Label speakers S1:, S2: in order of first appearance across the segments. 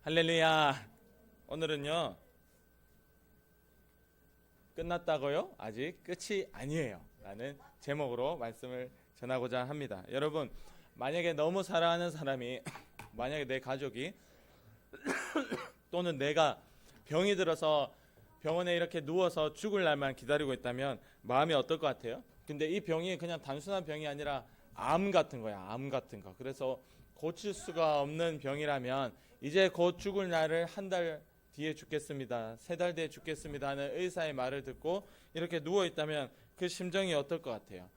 S1: 할렐루야. 오늘은요, 끝났다고요? 아직 끝이 아니에요 라는 제목으로 말씀을 전하고자 합니다. 여러분, 만약에 너무 사랑하는 사람이 만약에 내 가족이 또는 내가 병이 들어서 병원에 이렇게 누워서 죽을 날만 기다리고 있다면 마음이 어떨 것 같아요? 근데 이 병이 그냥 단순한 병이 아니라 암 같은 거야. 암 같은 거. 그래서 고칠 수가 없는 병이라면 이제 곧 죽을 날을 한 달 뒤에 죽겠습니다, 3달 뒤에 죽겠습니다 하는 의사의 말을 듣고 이렇게 누워있다면 그 심정이 어떨 것 같아요?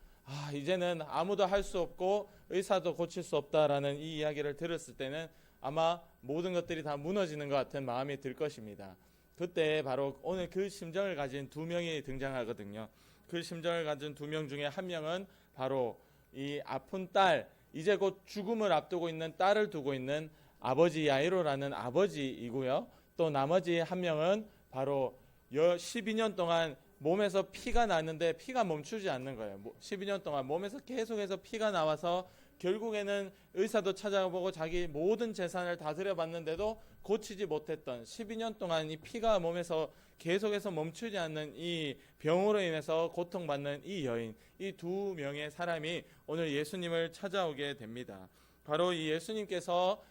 S1: 이제는 아무도 할 수 없고 의사도 고칠 수 없다라는 이 이야기를 들었을 때는 아마 모든 것들이 다 무너지는 것 같은 마음이 들 것입니다. 그때 바로 오늘 그 심정을 가진 2명이 등장하거든요. 그 심정을 가진 2명 중에 한 명은 바로 이 아픈 딸, 이제 곧 죽음을 앞두고 있는 딸을 두고 있는 아버지 야이로라는 아버지이고요. 또 나머지 한 명은 바로 12년 동안 몸에서 피가 나는데 피가 멈추지 않는 거예요. 12년 동안 몸에서 계속해서 피가 나와서 결국에는 의사도 찾아보고 자기 모든 재산을 다 들여봤는데도 고치지 못했던 12년 동안 이 피가 몸에서 계속해서 멈추지 않는 이 병으로 인해서 고통받는 이 여인, 이 2명의 사람이 오늘 예수님을 찾아오게 됩니다. 바로 이 예수님께서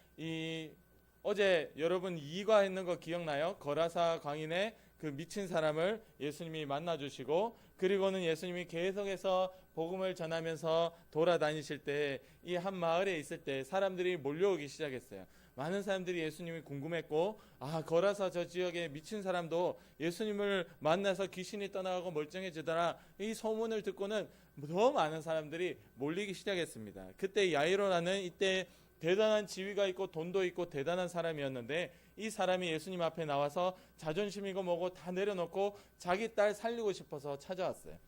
S1: 어제 여러분 이과했는 거 기억나요? 거라사 광인의 그 미친 사람을 예수님이 만나주시고, 그리고는 예수님이 계속해서 복음을 전하면서 돌아다니실 때 이 한 마을에 있을 때 사람들이 몰려오기 시작했어요. 많은 사람들이 예수님이 궁금했고, 거라사 저 지역에 미친 사람도 예수님을 만나서 귀신이 떠나가고 멀쩡해지더라, 이 소문을 듣고는 더 많은 사람들이 몰리기 시작했습니다. 그때 야이로라는 이때 대단한 지위가 있고 돈도 있고 대단한 사람이었는데, 이 사람이 예수님 앞에 나와서 자존심이고 뭐고 다 내려놓고 자기 딸 살리고 싶어서 찾아왔어요.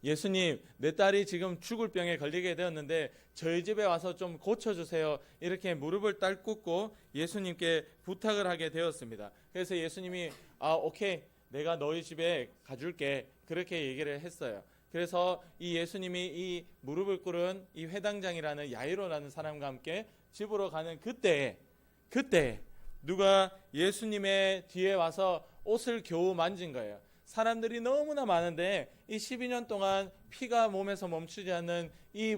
S1: 예수님, 내 딸이 지금 죽을 병에 걸리게 되었는데 저희 집에 와서 좀 고쳐주세요, 이렇게 무릎을 딱 꿇고 예수님께 부탁을 하게 되었습니다. 그래서 예수님이 오케이, 내가 너희 집에 가줄게, 그렇게 얘기를 했어요. 그래서 이 예수님이 이 무릎을 꿇은 이 회당장이라는 야이로라는 사람과 함께 집으로 가는 그때 누가 예수님의 뒤에 와서 옷을 겨우 만진 거예요. 사람들이 너무나 많은데 이 12년 동안 피가 몸에서 멈추지 않는 이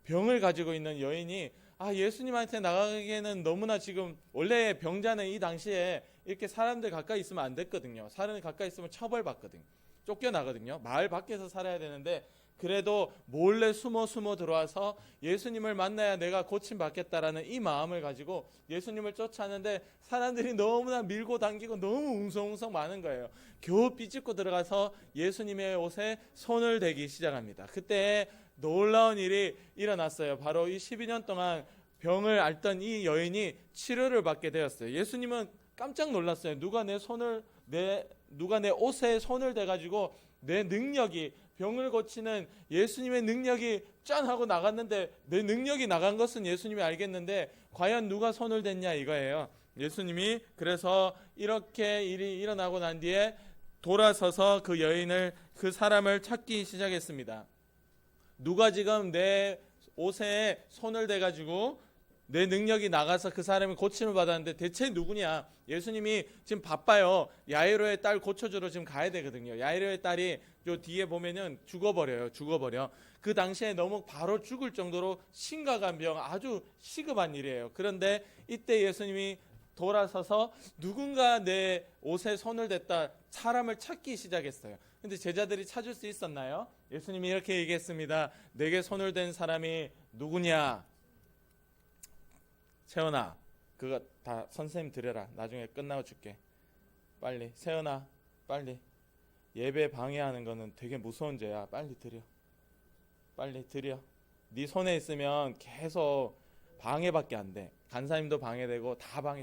S1: 병을 가지고 있는 여인이 예수님한테 나가기에는 너무나, 지금 원래 병자는 이 당시에 이렇게 사람들 가까이 있으면 안 됐거든요. 사람들 가까이 있으면 처벌받거든요. 쫓겨나거든요. 마을 밖에서 살아야 되는데 그래도 몰래 숨어 들어와서 예수님을 만나야 내가 고침받겠다라는 이 마음을 가지고 예수님을 쫓아하는데 사람들이 너무나 밀고 당기고 너무 웅성웅성 많은 거예요. 겨우 삐집고 들어가서 예수님의 옷에 손을 대기 시작합니다. 그때 놀라운 일이 일어났어요. 바로 이 12년 동안 병을 앓던 이 여인이 치료를 받게 되었어요. 예수님은 깜짝 놀랐어요. 누가 내 옷에 손을 대가지고 내 능력이, 병을 고치는 예수님의 능력이 짠 하고 나갔는데, 내 능력이 나간 것은 예수님이 알겠는데 과연 누가 손을 댔냐 이거예요. 예수님이 그래서 이렇게 일이 일어나고 난 뒤에 돌아서서 그 사람을 찾기 시작했습니다. 누가 지금 내 옷에 손을 대가지고 내 능력이 나가서 그 사람이 고침을 받았는데 대체 누구냐? 예수님이 지금 바빠요. 야이로의 딸 고쳐주러 지금 가야 되거든요. 야이로의 딸이 요 뒤에 보면은 죽어버려. 그 당시에 너무 바로 죽을 정도로 심각한 병, 아주 시급한 일이에요. 그런데 이때 예수님이 돌아서서 누군가 내 옷에 손을 댔다, 사람을 찾기 시작했어요. 근데 제자들이 찾을 수 있었나요? 예수님이 이렇게 얘기했습니다. 내게 손을 댄 사람이 누구냐? 세연아, 그거 다 선생님 드려라. 나중에 끝나고 줄게. 빨리 세연아, 빨리. 예배 방해하는 거는 되게 무서운 죄야. 빨리 드려. 네 손에 있으면 계속 방해밖에 안 돼. 간사님도 방해되고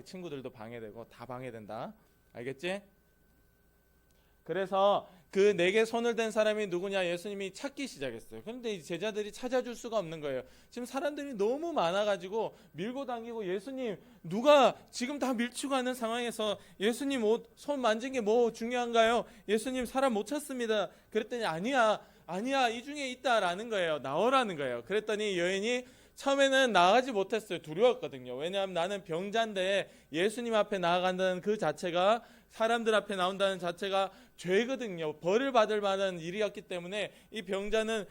S1: 친구들도 방해되고 다 방해된다. 알겠지? 그래서 그 내게 손을 댄 사람이 누구냐 예수님이 찾기 시작했어요. 그런데 이 제자들이 찾아줄 수가 없는 거예요. 지금 사람들이 너무 많아가지고 밀고 당기고, 예수님 누가 지금 다 밀치고 하는 상황에서 예수님 옷 손 만진 게 뭐 중요한가요? 예수님 사람 못 찾습니다. 그랬더니 아니야 이 중에 있다라는 거예요. 나오라는 거예요. 그랬더니 여인이 처음에는 나아가지 못했어요. 두려웠거든요. 왜냐하면 나는 병자인데 예수님 앞에 나아간다는 그 자체가, 사람들 앞에 나온다는 자체가 죄거든요. 벌을 받을 만한 일이었기 때문에 이 병자는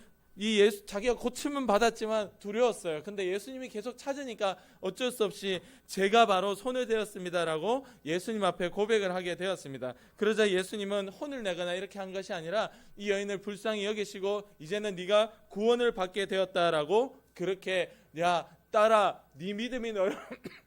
S1: 자기가 고침은 받았지만 두려웠어요. 근데 예수님이 계속 찾으니까 어쩔 수 없이 제가 바로 손을 대었습니다라고 예수님 앞에 고백을 하게 되었습니다. 그러자 예수님은 혼을 내거나 이렇게 한 것이 아니라 이 여인을 불쌍히 여기시고 이제는 네가 구원을 받게 되었다라고, 그렇게 야 딸아, 네 믿음이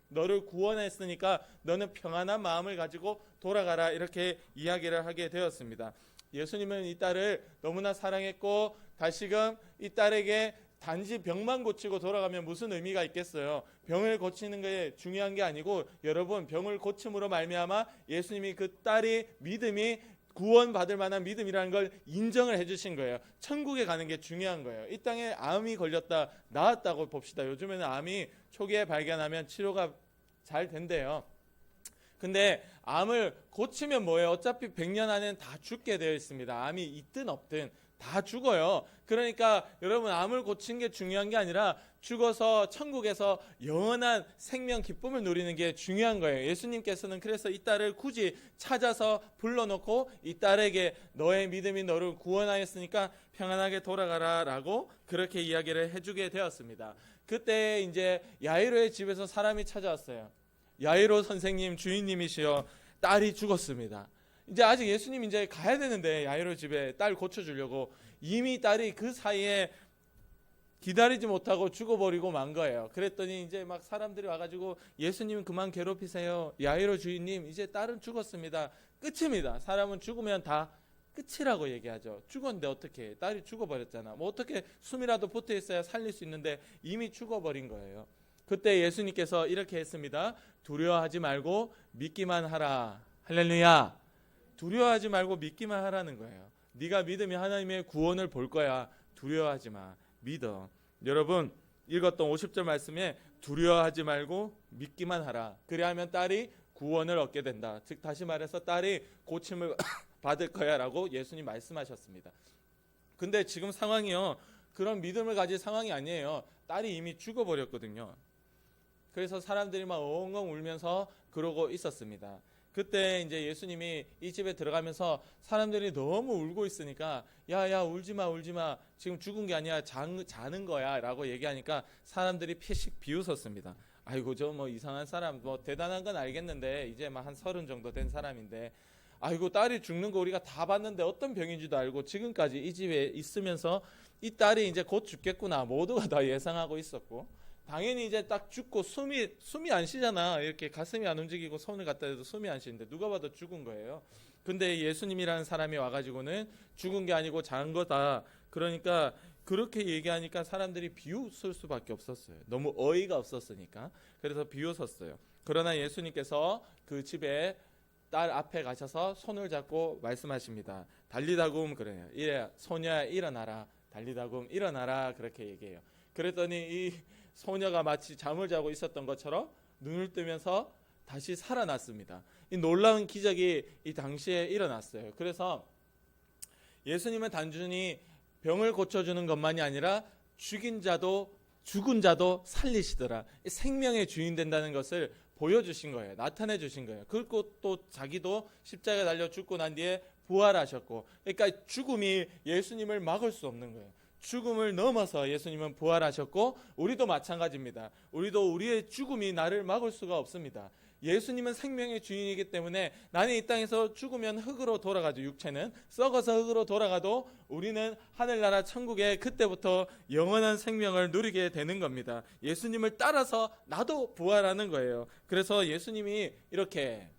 S1: 너를 구원했으니까 너는 평안한 마음을 가지고 돌아가라, 이렇게 이야기를 하게 되었습니다. 예수님은 이 딸을 너무나 사랑했고 다시금 이 딸에게 단지 병만 고치고 돌아가면 무슨 의미가 있겠어요. 병을 고치는 게 중요한 게 아니고, 여러분, 병을 고침으로 말미암아 예수님이 그 딸이 믿음이 구원받을 만한 믿음이라는 걸 인정을 해주신 거예요. 천국에 가는 게 중요한 거예요. 이 땅에 암이 걸렸다, 나았다고 봅시다. 요즘에는 암이 초기에 발견하면 치료가 잘 된대요. 근데 암을 고치면 뭐예요? 어차피 100년 안에는 다 죽게 되어 있습니다. 암이 있든 없든 다 죽어요. 그러니까 여러분, 암을 고치는 게 중요한 게 아니라 죽어서 천국에서 영원한 생명 기쁨을 누리는 게 중요한 거예요. 예수님께서는 그래서 이 딸을 굳이 찾아서 불러놓고 이 딸에게 너의 믿음이 너를 구원하였으니까 평안하게 돌아가라 라고 그렇게 이야기를 해주게 되었습니다. 그때 이제 야이로의 집에서 사람이 찾아왔어요. 야이로 선생님, 주인님이시여, 딸이 죽었습니다. 이제 아직 예수님 이제 가야 되는데 야이로 집에 딸 고쳐주려고 이미 딸이 그 사이에 기다리지 못하고 죽어버리고 만 거예요. 그랬더니 이제 막 사람들이 와가지고 예수님 그만 괴롭히세요. 야이로 주인님, 이제 딸은 죽었습니다. 끝입니다. 사람은 죽으면 다 끝이라고 얘기하죠. 죽었는데 어떻게, 딸이 죽어버렸잖아. 뭐 어떻게 숨이라도 붙어 있어야 살릴 수 있는데 이미 죽어버린 거예요. 그때 예수님께서 이렇게 했습니다. 두려워하지 말고 믿기만 하라. 할렐루야. 두려워하지 말고 믿기만 하라는 거예요. 네가 믿으면 하나님의 구원을 볼 거야. 두려워하지 마. 믿어. 여러분, 읽었던 50절 말씀에 두려워하지 말고 믿기만 하라. 그래야만 딸이 구원을 얻게 된다. 즉 다시 말해서 딸이 고침을 받을 거야 라고 예수님 말씀하셨습니다. 근데 지금 상황이요, 그런 믿음을 가질 상황이 아니에요. 딸이 이미 죽어버렸거든요. 그래서 사람들이 막 엉엉 울면서 그러고 있었습니다. 그때 이제 예수님이 이 집에 들어가면서 사람들이 너무 울고 있으니까 야야 울지마 울지마, 지금 죽은 게 아니야, 자는 거야 라고 얘기하니까 사람들이 피식 비웃었습니다. 아이고 저 뭐 이상한 사람, 뭐 대단한 건 알겠는데 이제 막 한 30 정도 된 사람인데, 아이고 딸이 죽는 거 우리가 다 봤는데 어떤 병인지도 알고 지금까지 이 집에 있으면서 이 딸이 이제 곧 죽겠구나 모두가 다 예상하고 있었고, 당연히 이제 딱 죽고 숨이 안 쉬잖아. 이렇게 가슴이 안 움직이고 손을 갖다 대도 숨이 안 쉬는데 누가 봐도 죽은 거예요. 근데 예수님이라는 사람이 와가지고는 죽은 게 아니고 잔 거다. 그러니까 그렇게 얘기하니까 사람들이 비웃을 수밖에 없었어요. 너무 어이가 없었으니까. 그래서 비웃었어요. 그러나 예수님께서 그 집에 딸 앞에 가셔서 손을 잡고 말씀하십니다. 달리다굼, 그래요. 이래 소녀야 일어나라. 달리다굼 일어나라, 그렇게 얘기해요. 그랬더니 이 소녀가 마치 잠을 자고 있었던 것처럼 눈을 뜨면서 다시 살아났습니다. 이 놀라운 기적이 이 당시에 일어났어요. 그래서 예수님은 단순히 병을 고쳐주는 것만이 아니라 죽은 자도 살리시더라. 생명의 주인 된다는 것을 보여주신 거예요. 나타내 주신 거예요. 그리고 또 자기도 십자가에 달려 죽고 난 뒤에 부활하셨고, 그러니까 죽음이 예수님을 막을 수 없는 거예요. 죽음을 넘어서 예수님은 부활하셨고, 우리도 마찬가지입니다. 우리도 우리의 죽음이 나를 막을 수가 없습니다. 예수님은 생명의 주인이기 때문에 나는 이 땅에서 죽으면 흙으로 돌아가죠. 육체는 썩어서 흙으로 돌아가도 우리는 하늘나라 천국에 그때부터 영원한 생명을 누리게 되는 겁니다. 예수님을 따라서 나도 부활하는 거예요. 그래서 예수님이 이렇게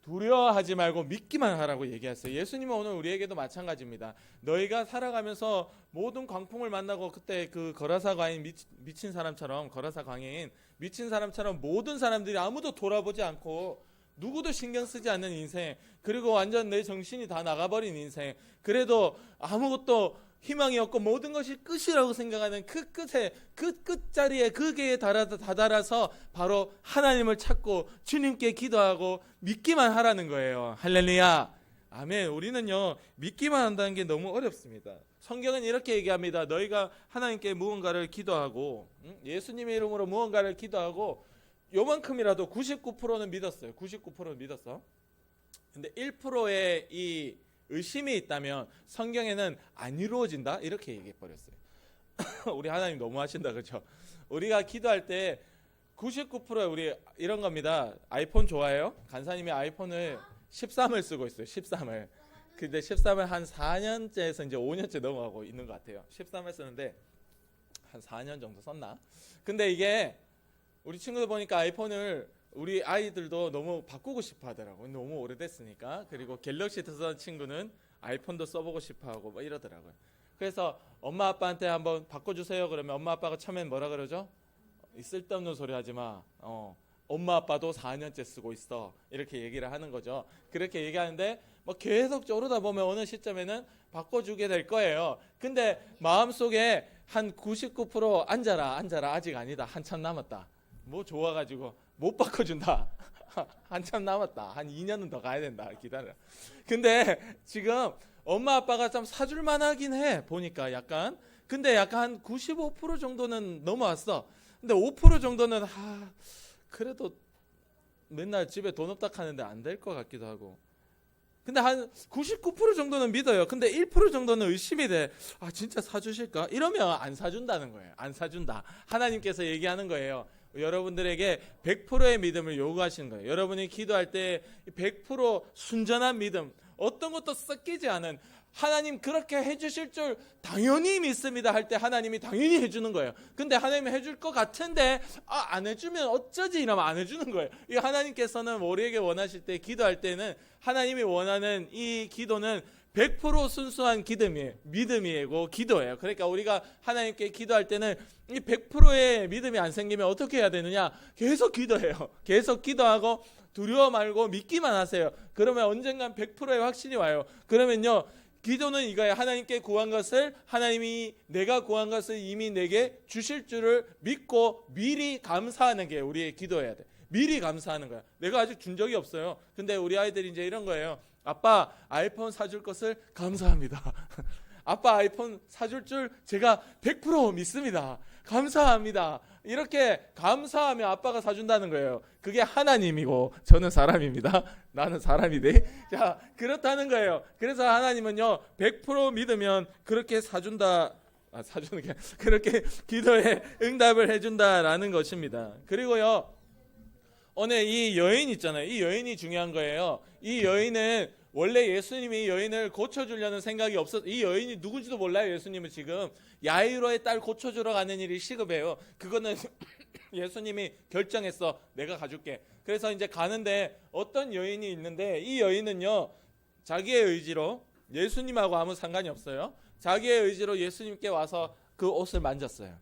S1: 두려워하지 말고 믿기만 하라고 얘기했어요. 예수님은 오늘 우리에게도 마찬가지입니다. 너희가 살아가면서 모든 광풍을 만나고, 그때 그 거라사 광인 미친 사람처럼, 거라사 광인 미친 사람처럼 모든 사람들이 아무도 돌아보지 않고 누구도 신경 쓰지 않는 인생, 그리고 완전 내 정신이 다 나가버린 인생, 그래도 아무것도 희망이 없고 모든 것이 끝이라고 생각하는 그 끝에, 그 끝자리에 그게 다다라서 바로 하나님을 찾고 주님께 기도하고 믿기만 하라는 거예요. 할렐루야. 아멘. 우리는요, 믿기만 한다는 게 너무 어렵습니다. 성경은 이렇게 얘기합니다. 너희가 하나님께 무언가를 기도하고 예수님의 이름으로 무언가를 기도하고 요만큼이라도 99%는 믿었어요. 99%는 믿었어. 근데 1%의 이 의심이 있다면 성경에는 안 이루어진다 이렇게 얘기해 버렸어요. 우리 하나님 너무 하신다, 그렇죠? 우리가 기도할 때 99% 우리 이런 겁니다. 아이폰 좋아해요? 간사님이 아이폰을 13을 쓰고 있어요. 13을. 근데 13을 한 4년째에서 이제 5년째 넘어가고 있는 것 같아요. 13을 쓰는데 한 4년 정도 썼나? 근데 이게 우리 친구들 보니까 아이폰을 우리 아이들도 너무 바꾸고 싶어 하더라고요. 너무 오래됐으니까. 그리고 갤럭시 쓰던 친구는 아이폰도 써보고 싶어 하고 뭐 이러더라고요. 그래서 엄마 아빠한테 한번 바꿔주세요 그러면 엄마 아빠가 처음엔 뭐라 그러죠? 쓸데없는 소리 하지 마. 엄마 아빠도 4년째 쓰고 있어. 이렇게 얘기를 하는 거죠. 그렇게 얘기하는데 뭐 계속 쪼르다 보면 어느 시점에는 바꿔주게 될 거예요. 근데 마음속에 한 99% 앉아라 아직 아니다. 한참 남았다. 뭐 좋아가지고 못 바꿔준다. 한참 남았다. 한 2년은 더 가야 된다. 기다려. 근데 지금 엄마 아빠가 좀 사줄 만하긴 해. 보니까 약간. 근데 약간 한 95% 정도는 넘어왔어. 근데 5% 정도는 그래도 맨날 집에 돈 없다 하는데 안 될 것 같기도 하고. 근데 한 99% 정도는 믿어요. 근데 1% 정도는 의심이 돼. 진짜 사주실까? 이러면 안 사준다는 거예요. 안 사준다. 하나님께서 얘기하는 거예요. 여러분들에게 100%의 믿음을 요구하시는 거예요. 여러분이 기도할 때 100% 순전한 믿음, 어떤 것도 섞이지 않은, 하나님 그렇게 해주실 줄 당연히 믿습니다 할 때 하나님이 당연히 해주는 거예요. 근데 하나님이 해줄 것 같은데 안 해주면 어쩌지 이러면 안 해주는 거예요. 이 하나님께서는 우리에게 원하실 때 기도할 때는 하나님이 원하는 이 기도는 100% 순수한 믿음이고 기도예요. 그러니까 우리가 하나님께 기도할 때는 이 100%의 믿음이 안 생기면 어떻게 해야 되느냐? 계속 기도해요. 계속 기도하고 두려워 말고 믿기만 하세요. 그러면 언젠간 100%의 확신이 와요. 그러면요, 기도는 이거예요. 하나님께 구한 것을 하나님이 내가 구한 것을 이미 내게 주실 줄을 믿고 미리 감사하는 게 우리의 기도해야 돼. 미리 감사하는 거야. 내가 아직 준 적이 없어요. 근데 우리 아이들이 이제 이런 거예요. 아빠 아이폰 사줄 것을 감사합니다. 아빠 아이폰 사줄 줄 제가 100% 믿습니다. 감사합니다. 이렇게 감사하면 아빠가 사준다는 거예요. 그게 하나님이고 저는 사람입니다. 나는 사람이네. 자, 그렇다는 거예요. 그래서 하나님은요 100% 믿으면 그렇게 사준다. 사주는 게 그렇게 기도에 응답을 해준다라는 것입니다. 그리고요 오늘 이 여인 있잖아요. 이 여인이 중요한 거예요. 이 여인은 원래 예수님이 이 여인을 고쳐주려는 생각이 없었. 이 여인이 누군지도 몰라요. 예수님은 지금 야이로의 딸 고쳐주러 가는 일이 시급해요. 그거는 예수님이 결정했어. 내가 가줄게. 그래서 이제 가는데 어떤 여인이 있는데 이 여인은요 자기의 의지로 예수님하고 아무 상관이 없어요. 자기의 의지로 예수님께 와서 그 옷을 만졌어요.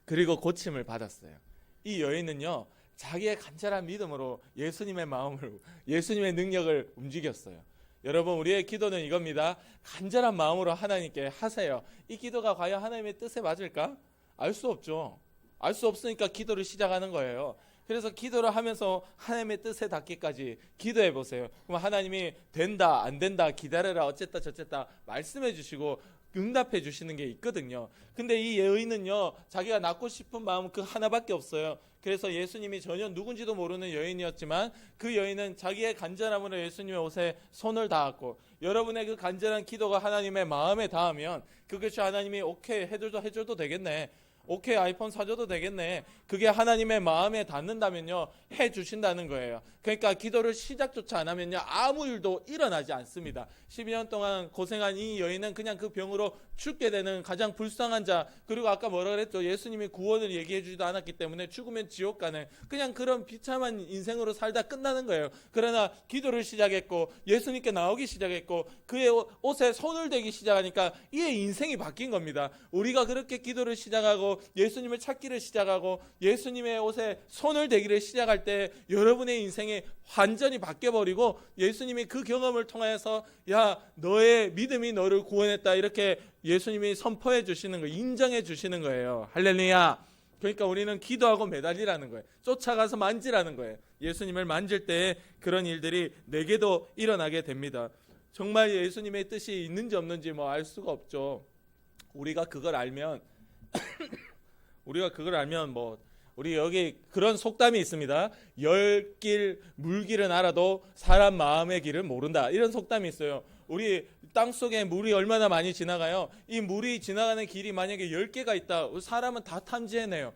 S1: 그리고 고침을 받았어요. 이 여인은요 자기의 간절한 믿음으로 예수님의 마음을, 예수님의 능력을 움직였어요. 여러분 우리의 기도는 이겁니다. 간절한 마음으로 하나님께 하세요. 이 기도가 과연 하나님의 뜻에 맞을까? 알 수 없죠. 알 수 없으니까 기도를 시작하는 거예요. 그래서 기도를 하면서 하나님의 뜻에 닿기까지 기도해 보세요. 그럼 하나님이 된다 안 된다 기다려라 어쨌다 저쨌다 말씀해 주시고 응답해 주시는 게 있거든요. 근데 이 여인은요 자기가 낳고 싶은 마음 그 하나밖에 없어요. 그래서 예수님이 전혀 누군지도 모르는 여인이었지만 그 여인은 자기의 간절함으로 예수님의 옷에 손을 닿았고, 여러분의 그 간절한 기도가 하나님의 마음에 닿으면 그것이 하나님이 오케이 해줘도 되겠네, 오케이 아이폰 사줘도 되겠네, 그게 하나님의 마음에 닿는다면요 해주신다는 거예요. 그러니까 기도를 시작조차 안 하면요 아무 일도 일어나지 않습니다. 12년 동안 고생한 이 여인은 그냥 그 병으로 죽게 되는 가장 불쌍한 자, 그리고 아까 뭐라 그랬죠? 예수님이 구원을 얘기해 주지도 않았기 때문에 죽으면 지옥 가는 그냥 그런 비참한 인생으로 살다 끝나는 거예요. 그러나 기도를 시작했고 예수님께 나오기 시작했고 그의 옷에 손을 대기 시작하니까 이의 인생이 바뀐 겁니다. 우리가 그렇게 기도를 시작하고 예수님을 찾기를 시작하고 예수님의 옷에 손을 대기를 시작할 때 여러분의 인생이 완전히 바뀌어버리고 예수님이 그 경험을 통해서 야 너의 믿음이 너를 구원했다 이렇게 예수님이 선포해 주시는 거예요. 인정해 주시는 거예요. 할렐루야. 그러니까 우리는 기도하고 매달리라는 거예요. 쫓아가서 만지라는 거예요. 예수님을 만질 때 그런 일들이 내게도 일어나게 됩니다. 정말 예수님의 뜻이 있는지 없는지 뭐 알 수가 없죠. 우리가 그걸 알면 뭐 우리 여기 그런 속담이 있습니다. 열 길 물길은 알아도 사람 마음의 길은 모른다. 이런 속담이 있어요. 우리 땅속에 물이 얼마나 많이 지나가요. 이 물이 지나가는 길이 만약에 10개가 있다. 사람은 다 탐지해내요.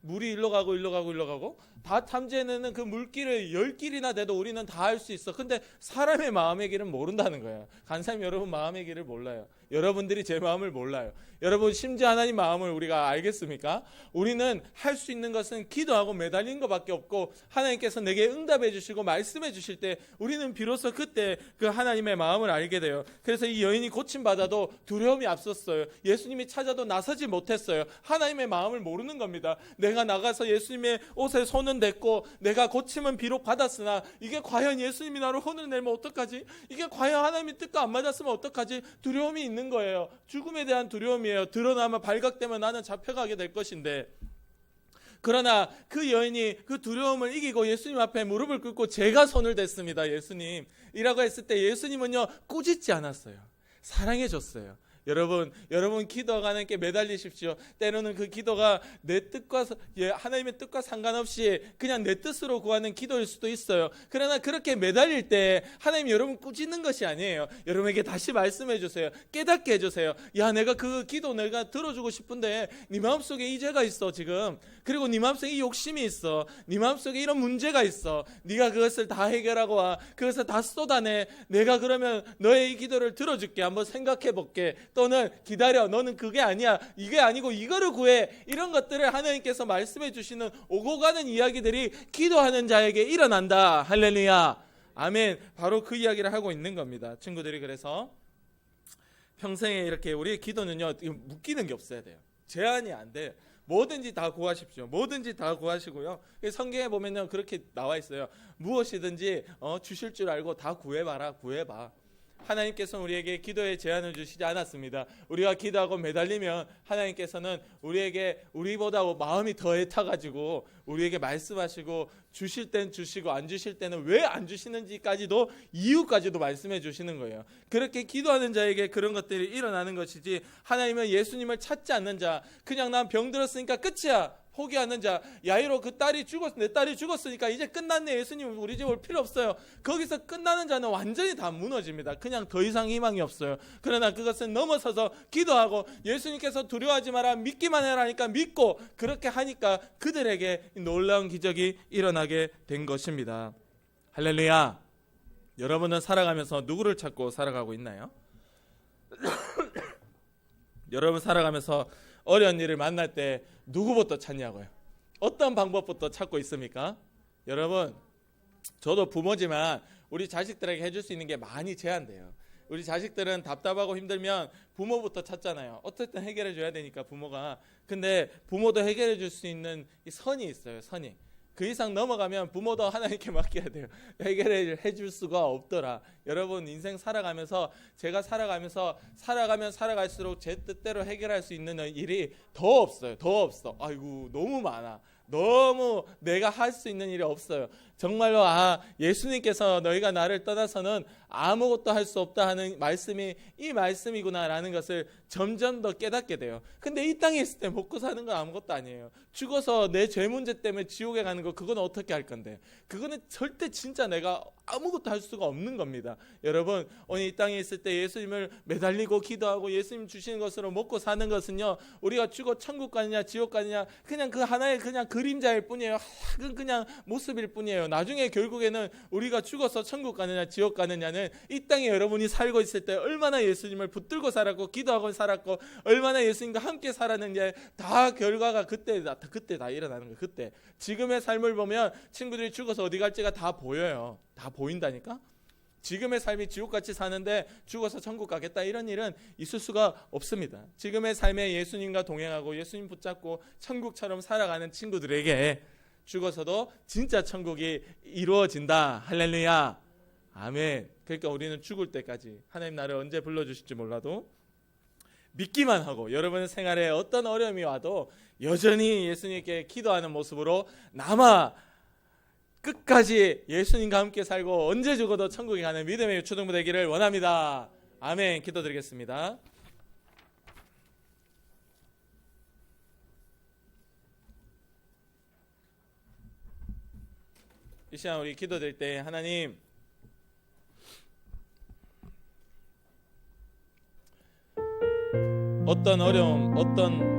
S1: 물이 일로 가고 다 탐지해내는 그 물길을 10길이나 돼도 우리는 다 알 수 있어. 근데 사람의 마음의 길은 모른다는 거예요. 간사님, 여러분 마음의 길을 몰라요. 여러분들이 제 마음을 몰라요. 여러분 심지어 하나님 마음을 우리가 알겠습니까? 우리는 할 수 있는 것은 기도하고 매달린 것밖에 없고, 하나님께서 내게 응답해 주시고 말씀해 주실 때 우리는 비로소 그때 그 하나님의 마음을 알게 돼요. 그래서 이 여인이 고침받아도 두려움이 앞섰어요. 예수님이 찾아도 나서지 못했어요. 하나님의 마음을 모르는 겁니다. 내가 나가서 예수님의 옷에 손은 댔고 내가 고침은 비록 받았으나 이게 과연 예수님이 나를 혼을 내면 어떡하지? 이게 과연 하나님의 뜻과 안 맞았으면 어떡하지? 두려움이 있는 거예요. 죽음에 대한 두려움이에요. 드러나면 발각되면 나는 잡혀가게 될 것인데, 그러나 그 여인이 그 두려움을 이기고 예수님 앞에 무릎을 꿇고 제가 손을 댔습니다. 예수님이라고 했을 때 예수님은요 꾸짖지 않았어요. 사랑해 줬어요. 여러분 기도가 하나님께 매달리십시오. 때로는 그 기도가 내 뜻과 하나님의 뜻과 상관없이 그냥 내 뜻으로 구하는 기도일 수도 있어요. 그러나 그렇게 매달릴 때 하나님 여러분 꾸짖는 것이 아니에요. 여러분에게 다시 말씀해 주세요. 깨닫게 해주세요. 야, 내가 그 기도 내가 들어주고 싶은데 네 마음속에 이 죄가 있어 지금. 그리고 네 마음속에 이 욕심이 있어. 네 마음속에 이런 문제가 있어. 네가 그것을 다 해결하고 와. 그것을 다 쏟아내. 내가 그러면 너의 이 기도를 들어줄게. 한번 생각해 볼게. 또는 기다려. 너는 그게 아니야. 이게 아니고 이거를 구해. 이런 것들을 하나님께서 말씀해 주시는 오고 가는 이야기들이 기도하는 자에게 일어난다. 할렐루야. 아멘. 바로 그 이야기를 하고 있는 겁니다. 친구들이 그래서 평생에 이렇게 우리의 기도는요 묶이는 게 없어야 돼요. 제한이 안 돼요. 뭐든지 다 구하십시오. 뭐든지 다 구하시고요. 성경에 보면요 그렇게 나와 있어요. 무엇이든지 주실 줄 알고 다 구해봐라. 구해봐. 하나님께서는 우리에게 기도의 제한을 주시지 않았습니다. 우리가 기도하고 매달리면 하나님께서는 우리에게 우리보다 마음이 더 애타가지고 우리에게 말씀하시고 주실 땐 주시고 안 주실 때는 왜 안 주시는지까지도 이유까지도 말씀해 주시는 거예요. 그렇게 기도하는 자에게 그런 것들이 일어나는 것이지, 하나님은 예수님을 찾지 않는 자, 그냥 난 병들었으니까 끝이야 포기하는 자, 야이로 내 딸이 죽었으니까 이제 끝났네, 예수님 우리 집 올 필요 없어요, 거기서 끝나는 자는 완전히 다 무너집니다. 그냥 더 이상 희망이 없어요. 그러나 그것은 넘어서서 기도하고 예수님께서 두려워하지 마라, 믿기만 해라니까 믿고 그렇게 하니까 그들에게 놀라운 기적이 일어나게 된 것입니다. 할렐루야. 여러분은 살아가면서 누구를 찾고 살아가고 있나요? 여러분 살아가면서 어려운 일을 만날 때 누구부터 찾냐고요? 어떤 방법부터 찾고 있습니까? 여러분, 저도 부모지만 우리 자식들에게 해줄 수 있는 게 많이 제한돼요. 우리 자식들은 답답하고 힘들면 부모부터 찾잖아요. 어쨌든 해결해 줘야 되니까 부모가. 근데 부모도 해결해 줄 수 있는 이 선이 있어요. 선이. 그 이상 넘어가면 부모도 하나님께 맡겨야 돼요. 해결해 줄 수가 없더라. 여러분 인생 살아가면서 제가 살아가면 살아갈수록 제 뜻대로 해결할 수 있는 일이 더 없어요. 더 없어. 아이고 너무 많아. 너무 내가 할 수 있는 일이 없어요. 정말로 예수님께서 너희가 나를 떠나서는 아무것도 할 수 없다 하는 말씀이 이 말씀이구나라는 것을 점점 더 깨닫게 돼요. 근데 이 땅에 있을 때 먹고 사는 건 아무것도 아니에요. 죽어서 내 죄 문제 때문에 지옥에 가는 거, 그건 어떻게 할 건데? 그거는 절대 진짜 내가 아무것도 할 수가 없는 겁니다. 여러분 오늘 이 땅에 있을 때 예수님을 매달리고 기도하고 예수님 주시는 것으로 먹고 사는 것은요, 우리가 죽어 천국 가느냐 지옥 가느냐 그냥 그 하나의 그냥 그림자일 뿐이에요. 그냥 모습일 뿐이에요. 나중에 결국에는 우리가 죽어서 천국 가느냐 지옥 가느냐는 이 땅에 여러분이 살고 있을 때 얼마나 예수님을 붙들고 살았고 기도하고 살았고 얼마나 예수님과 함께 살았는지 다 결과가 그때 다 일어나는 거예요. 그때 지금의 삶을 보면 친구들이 죽어서 어디 갈지가 다 보여요. 다 보인다니까. 지금의 삶이 지옥같이 사는데 죽어서 천국 가겠다 이런 일은 있을 수가 없습니다. 지금의 삶에 예수님과 동행하고 예수님 붙잡고 천국처럼 살아가는 친구들에게 죽어서도 진짜 천국이 이루어진다. 할렐루야. 아멘. 그러니까 우리는 죽을 때까지 하나님 나를 언제 불러주실지 몰라도 믿기만 하고 여러분의 생활에 어떤 어려움이 와도 여전히 예수님께 기도하는 모습으로 남아 끝까지 예수님과 함께 살고 언제 죽어도 천국에 가는 믿음의 초등부 되기를 원합니다. 아멘. 기도드리겠습니다. 이 시간 우리 기도드릴 때 하나님, 어떤 어려움, 어떤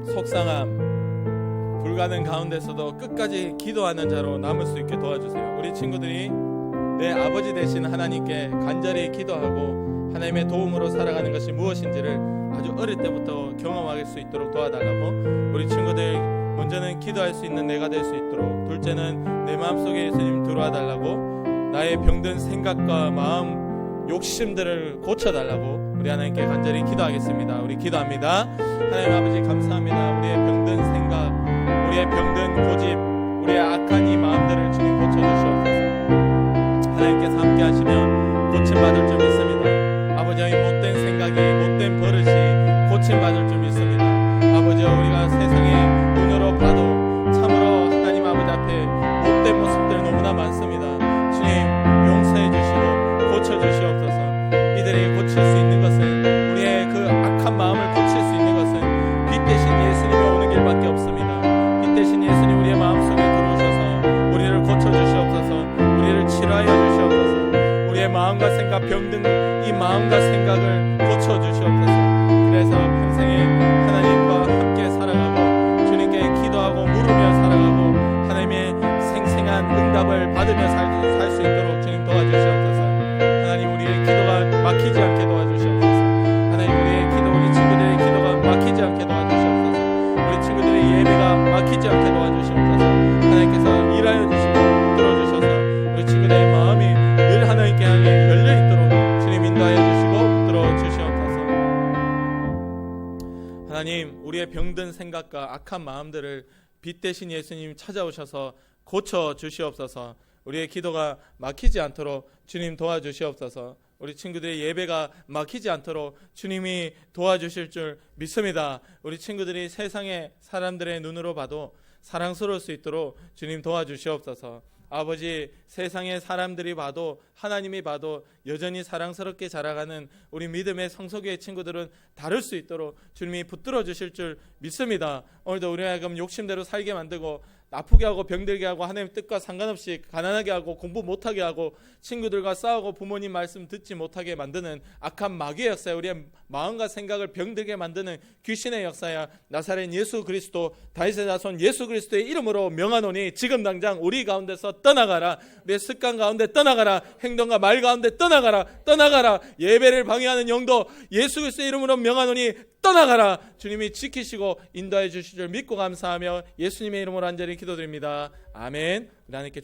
S1: 속상함, 불가능 가운데서도 끝까지 기도하는 자로 남을 수 있게 도와주세요. 우리 친구들이 내 아버지 되신 하나님께 간절히 기도하고 하나님의 도움으로 살아가는 것이 무엇인지를 아주 어릴 때부터 경험할 수 있도록 도와달라고. 우리 친구들 먼저는 기도할 수 있는 내가 될 수 있도록, 둘째는 내 마음속에 예수님 들어와 달라고, 나의 병든 생각과 마음 욕심들을 고쳐달라고 우리 하나님께 간절히 기도하겠습니다. 우리 기도합니다. 하나님 아버지 감사합니다. 우리의 병든 생각, 우리의 병든 고집, 우리의 악한 이 마음들을 주님 고쳐주시옵소서. 하나님께서 함께 하시면 고침받을 줄 믿습니다. 아버지의 못된 생각이, 못된 버릇이 고침받을 줄 믿습니다. 아버지, 우리가 세상의 눈으로 봐도 참으로 하나님 아버지 앞에 못된 모습들 너무나 많습니다. 주님 용서해 주시고 고쳐주시옵소서. 이들이 고칠 수 있는 것은, 우리의 그 악한 마음을 고칠 수 있는 것은 빛 대신 예수님이 오는 길밖에 없습니다. 빛 대신 예수님 우리의 마음속에 들어오셔서 우리를 고쳐주시옵소서. 우리를 치료하여 주시옵소서. 우리의 마음과 생각, 병든 이 마음과 생각을 고쳐주시옵소서. 그래서 평생에 하나님과 함께 살아가고 주님께 기도하고 물으며 살아가고 하나님의 생생한 응답을 받으며 살 수 있도록 주님 도와주시옵소서. 하나님 우리의 기도가 막히지 않게 도와주시옵소서. 하나님 우리의 기도, 우리 친구들의 기도가 막히지 않게 도와주시옵소서. 우리 친구들의 예배가 막히지 않게 도와주시옵소서. 하나님께서 일하여 주시고 들어주셔서 우리 친구들의 마음이 늘 하나님께 향해 열려있도록 주님 인도하여 주시고 들어주시옵소서. 하나님 우리의 병든 생각과 악한 마음들을 빛 대신 예수님 찾아오셔서 고쳐 주시옵소서. 우리의 기도가 막히지 않도록 주님 도와주시옵소서. 우리 친구들의 예배가 막히지 않도록 주님이 도와주실 줄 믿습니다. 우리 친구들이 세상의 사람들의 눈으로 봐도 사랑스러울 수 있도록 주님 도와주시옵소서. 아버지, 세상의 사람들이 봐도 하나님이 봐도 여전히 사랑스럽게 자라가는 우리 믿음의 성소교회 친구들은 다를 수 있도록 주님이 붙들어 주실 줄 믿습니다. 오늘도 우리가 하여금 욕심대로 살게 만들고 아프게 하고 병들게 하고 하나님 뜻과 상관없이 가난하게 하고 공부 못하게 하고 친구들과 싸우고 부모님 말씀 듣지 못하게 만드는 악한 마귀의 역사야. 우리의 마음과 생각을 병들게 만드는 귀신의 역사야. 나사렛 예수 그리스도, 다윗의 자손 예수 그리스도의 이름으로 명하노니 지금 당장 우리 가운데서 떠나가라. 우리의 습관 가운데 떠나가라. 행동과 말 가운데 떠나가라. 떠나가라. 예배를 방해하는 영도 예수 그리스도의 이름으로 명하노니 떠나가라. 주님이 지키시고 인도해 주실 줄 믿고 감사하며 예수님의 이름으로 간절히 기도드립니다. 아멘. 하나님께